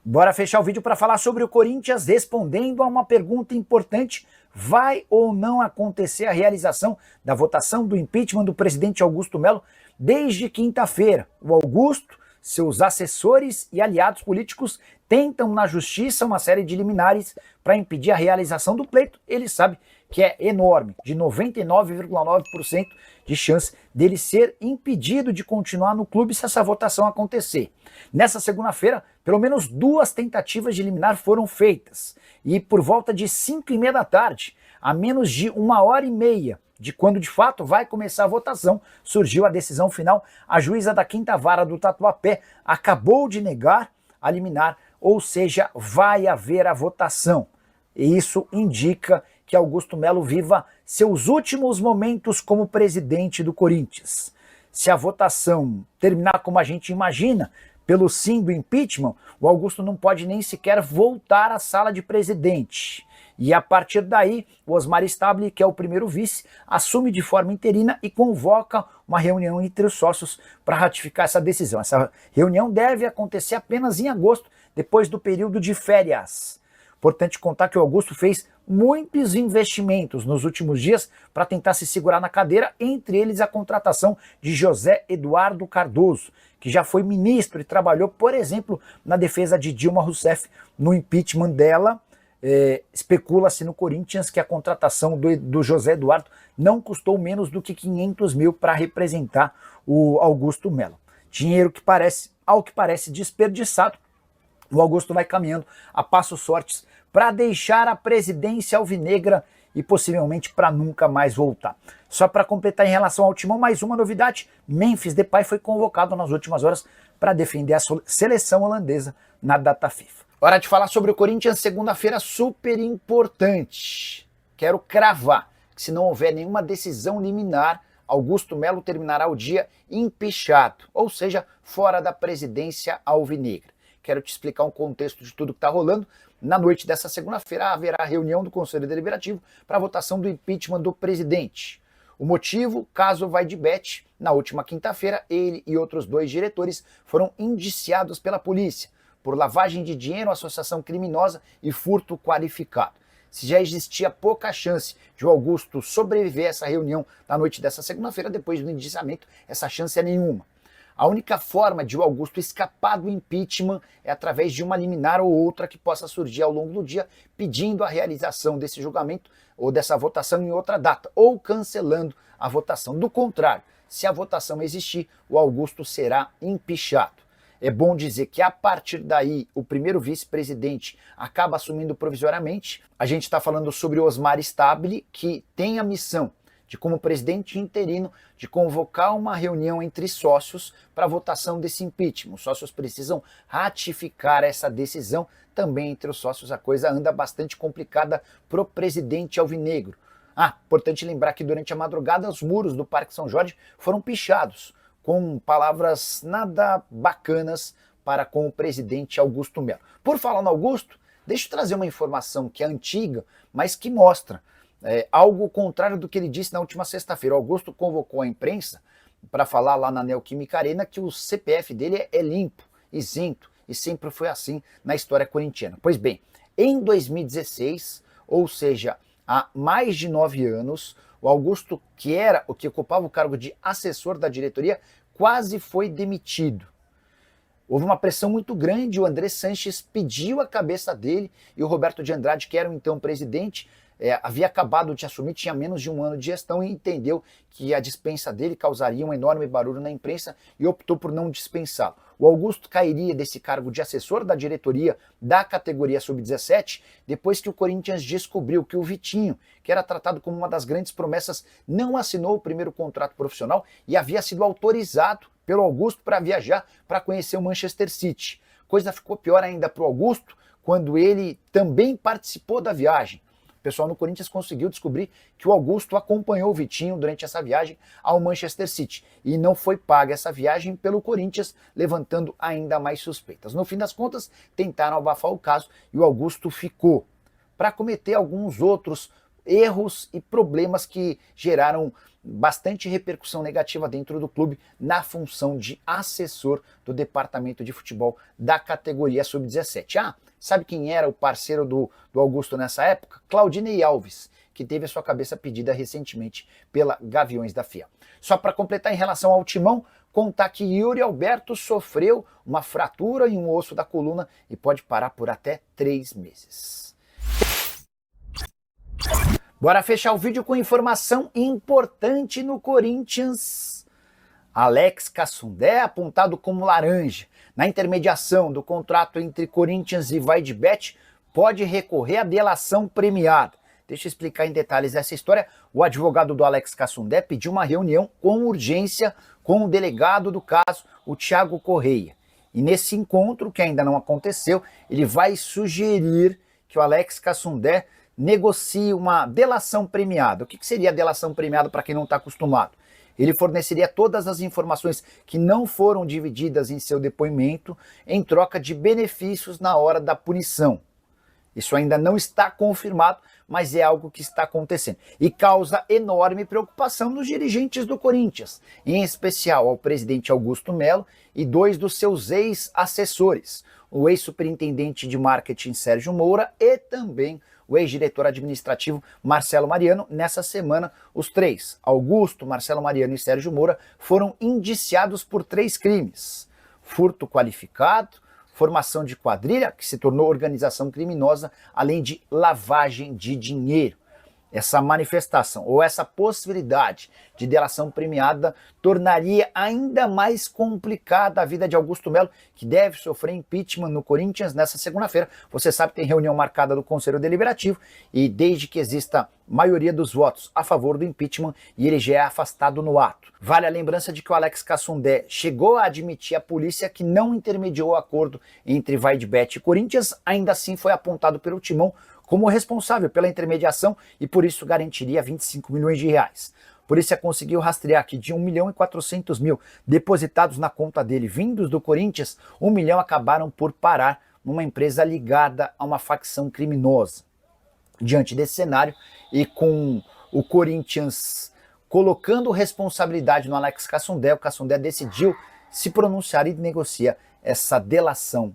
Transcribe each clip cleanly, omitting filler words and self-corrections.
Bora fechar o vídeo para falar sobre o Corinthians respondendo a uma pergunta importante. Vai ou não acontecer a realização da votação do impeachment do presidente Augusto Melo desde quinta-feira? O Augusto, seus assessores e aliados políticos tentam na justiça uma série de liminares para impedir a realização do pleito. Ele sabe que é enorme, de 99,9% de chance dele ser impedido de continuar no clube se essa votação acontecer. Nessa segunda-feira, pelo menos 2 tentativas de liminar foram feitas, e por volta de 5h30 da tarde, a menos de 1h30 de quando de fato vai começar a votação, surgiu a decisão final. A juíza da 5ª Vara do Tatuapé acabou de negar a liminar, ou seja, vai haver a votação. E isso indica que Augusto Melo viva seus últimos momentos como presidente do Corinthians. Se a votação terminar como a gente imagina, pelo sim do impeachment, o Augusto não pode nem sequer voltar à sala de presidente. E a partir daí, o Osmar Stabile, que é o primeiro vice, assume de forma interina e convoca uma reunião entre os sócios para ratificar essa decisão. Essa reunião deve acontecer apenas em agosto, depois do período de férias. Importante contar que o Augusto fez muitos investimentos nos últimos dias para tentar se segurar na cadeira, entre eles a contratação de José Eduardo Cardoso, que já foi ministro e trabalhou, por exemplo, na defesa de Dilma Rousseff no impeachment dela. Especula-se no Corinthians que a contratação do José Eduardo não custou menos do que 500 mil para representar o Augusto Melo. Dinheiro que ao que parece desperdiçado. O Augusto vai caminhando a passos fortes para deixar a presidência alvinegra e possivelmente para nunca mais voltar. Só para completar em relação ao Timão, mais uma novidade: Memphis Depay foi convocado nas últimas horas para defender a seleção holandesa na data FIFA. Hora de falar sobre o Corinthians, segunda-feira super importante. Quero cravar que se não houver nenhuma decisão liminar, Augusto Melo terminará o dia empichado, ou seja, fora da presidência alvinegra. Quero te explicar um contexto de tudo que está rolando. Na noite dessa segunda-feira haverá reunião do Conselho Deliberativo para a votação do impeachment do presidente. O motivo, caso vai de bet, na última quinta-feira, ele e outros 2 diretores foram indiciados pela polícia por lavagem de dinheiro, associação criminosa e furto qualificado. Se já existia pouca chance de o Augusto sobreviver a essa reunião na noite dessa segunda-feira, depois do indiciamento, essa chance é nenhuma. A única forma de o Augusto escapar do impeachment é através de uma liminar ou outra que possa surgir ao longo do dia, pedindo a realização desse julgamento ou dessa votação em outra data, ou cancelando a votação. Do contrário, se a votação existir, o Augusto será empichado. É bom dizer que a partir daí o primeiro vice-presidente acaba assumindo provisoriamente. A gente está falando sobre o Osmar Stabile, que tem a missão de, como presidente interino, de convocar uma reunião entre sócios para a votação desse impeachment. Os sócios precisam ratificar essa decisão. Também entre os sócios a coisa anda bastante complicada para o presidente alvinegro. Importante lembrar que durante a madrugada os muros do Parque São Jorge foram pichados, com palavras nada bacanas para com o presidente Augusto Melo. Por falar no Augusto, deixa eu trazer uma informação que é antiga, mas que mostra algo contrário do que ele disse na última sexta-feira. O Augusto convocou a imprensa para falar lá na Neoquímica Arena que o CPF dele é limpo, isento, e sempre foi assim na história corintiana. Pois bem, em 2016, ou seja, há mais de 9 anos, o Augusto, que ocupava o cargo de assessor da diretoria, quase foi demitido. Houve uma pressão muito grande, o André Sanches pediu a cabeça dele e o Roberto de Andrade, que era o então presidente, havia acabado de assumir, tinha menos de 1 ano de gestão e entendeu que a dispensa dele causaria um enorme barulho na imprensa e optou por não dispensá-lo. O Augusto cairia desse cargo de assessor da diretoria da categoria sub-17 depois que o Corinthians descobriu que o Vitinho, que era tratado como uma das grandes promessas, não assinou o primeiro contrato profissional e havia sido autorizado pelo Augusto para viajar para conhecer o Manchester City. Coisa ficou pior ainda para o Augusto quando ele também participou da viagem. O pessoal no Corinthians conseguiu descobrir que o Augusto acompanhou o Vitinho durante essa viagem ao Manchester City e não foi paga essa viagem pelo Corinthians, levantando ainda mais suspeitas. No fim das contas, tentaram abafar o caso e o Augusto ficou para cometer alguns outros erros e problemas que geraram bastante repercussão negativa dentro do clube na função de assessor do departamento de futebol da categoria sub-17. Ah, sabe quem era o parceiro do Augusto nessa época? Claudinei Alves, que teve a sua cabeça pedida recentemente pela Gaviões da Fiel. Só para completar em relação ao Timão, contar que Yuri Alberto sofreu uma fratura em um osso da coluna e pode parar por até 3 meses. Bora fechar o vídeo com informação importante no Corinthians. Alex Cassundé, apontado como laranja na intermediação do contrato entre Corinthians e Vaidbet, pode recorrer à delação premiada. Deixa eu explicar em detalhes essa história. O advogado do Alex Cassundé pediu uma reunião com urgência com o delegado do caso, o Thiago Correia. E nesse encontro, que ainda não aconteceu, ele vai sugerir que o Alex Cassundé negocie uma delação premiada. O que seria a delação premiada para quem não está acostumado? Ele forneceria todas as informações que não foram divididas em seu depoimento em troca de benefícios na hora da punição. Isso ainda não está confirmado, mas é algo que está acontecendo. E causa enorme preocupação nos dirigentes do Corinthians, em especial ao presidente Augusto Melo e 2 dos seus ex-assessores, o ex-superintendente de marketing Sérgio Moura e também o ex-diretor administrativo Marcelo Mariano. Nessa semana, os 3, Augusto, Marcelo Mariano e Sérgio Moura, foram indiciados por 3 crimes: furto qualificado, formação de quadrilha, que se tornou organização criminosa, além de lavagem de dinheiro. Essa manifestação ou essa possibilidade de delação premiada tornaria ainda mais complicada a vida de Augusto Melo, que deve sofrer impeachment no Corinthians nessa segunda-feira. Você sabe que tem reunião marcada do Conselho Deliberativo e desde que exista maioria dos votos a favor do impeachment e ele já é afastado no ato. Vale a lembrança de que o Alex Cassundé chegou a admitir à polícia que não intermediou o acordo entre Vaidbet e Corinthians, ainda assim foi apontado pelo Timão como responsável pela intermediação e por isso garantiria 25 milhões de reais. A polícia conseguiu rastrear que de 1 milhão e 400 mil depositados na conta dele vindos do Corinthians, 1 milhão acabaram por parar numa empresa ligada a uma facção criminosa. Diante desse cenário e com o Corinthians colocando responsabilidade no Alex Cassundé, o Cassundé decidiu se pronunciar e negociar essa delação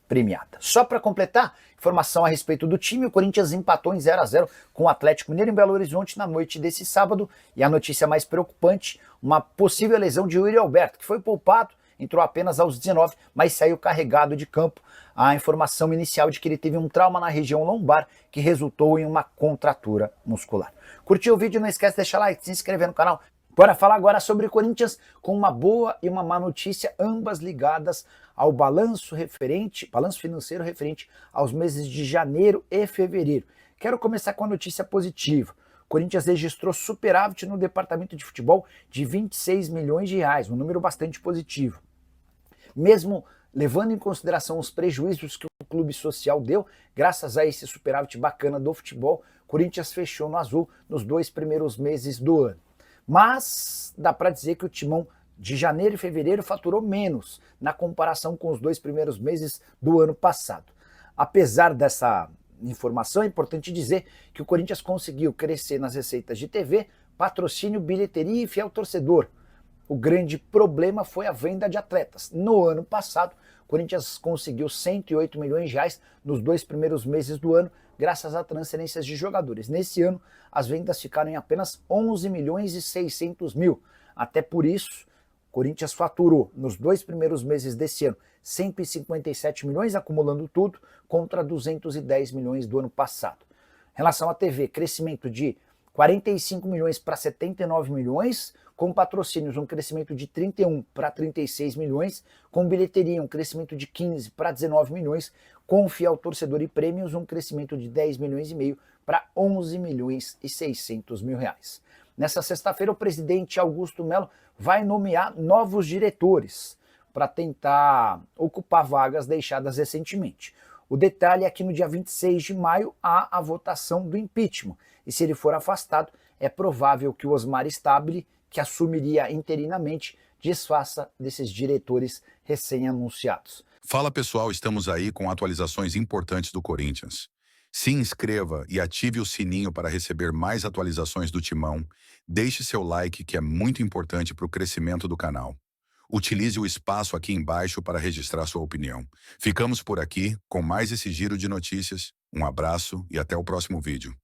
premiada. Só para completar, informação a respeito do time: o Corinthians empatou em 0-0 com o Atlético Mineiro em Belo Horizonte na noite desse sábado, e a notícia mais preocupante, uma possível lesão de Yuri Alberto, que foi poupado, entrou apenas aos 19, mas saiu carregado de campo. A informação inicial de que ele teve um trauma na região lombar que resultou em uma contratura muscular. Curtiu o vídeo? Não esquece de deixar like, se inscrever no canal. Bora falar agora sobre o Corinthians com uma boa e uma má notícia, ambas ligadas ao balanço financeiro referente aos meses de janeiro e fevereiro. Quero começar com a notícia positiva. O Corinthians registrou superávit no departamento de futebol de 26 milhões de reais, um número bastante positivo. Mesmo levando em consideração os prejuízos que o clube social deu, graças a esse superávit bacana do futebol, o Corinthians fechou no azul nos 2 primeiros meses do ano. Mas dá para dizer que o Timão de janeiro e fevereiro faturou menos na comparação com os 2 primeiros meses do ano passado. Apesar dessa informação, é importante dizer que o Corinthians conseguiu crescer nas receitas de TV, patrocínio, bilheteria e fiel torcedor. O grande problema foi a venda de atletas. No ano passado, o Corinthians conseguiu 108 milhões de reais nos 2 primeiros meses do ano, graças a transferências de jogadores. Nesse ano, as vendas ficaram em apenas 11 milhões e 600 mil. Até por isso, o Corinthians faturou nos 2 primeiros meses desse ano 157 milhões, acumulando tudo, contra 210 milhões do ano passado. Em relação à TV, crescimento de 45 milhões para 79 milhões, com patrocínios um crescimento de 31 para 36 milhões, com bilheteria um crescimento de 15 para 19 milhões, com fiel torcedor e prêmios um crescimento de 10 milhões e meio para 11 milhões e 600 mil reais. Nessa sexta-feira, o presidente Augusto Melo vai nomear novos diretores para tentar ocupar vagas deixadas recentemente. O detalhe é que no dia 26 de maio há a votação do impeachment, e se ele for afastado, é provável que o Osmar Stabile, que assumiria interinamente, desfaça desses diretores recém-anunciados. Fala pessoal, estamos aí com atualizações importantes do Corinthians. Se inscreva e ative o sininho para receber mais atualizações do Timão. Deixe seu like, que é muito importante para o crescimento do canal. Utilize o espaço aqui embaixo para registrar sua opinião. Ficamos por aqui com mais esse giro de notícias. Um abraço e até o próximo vídeo.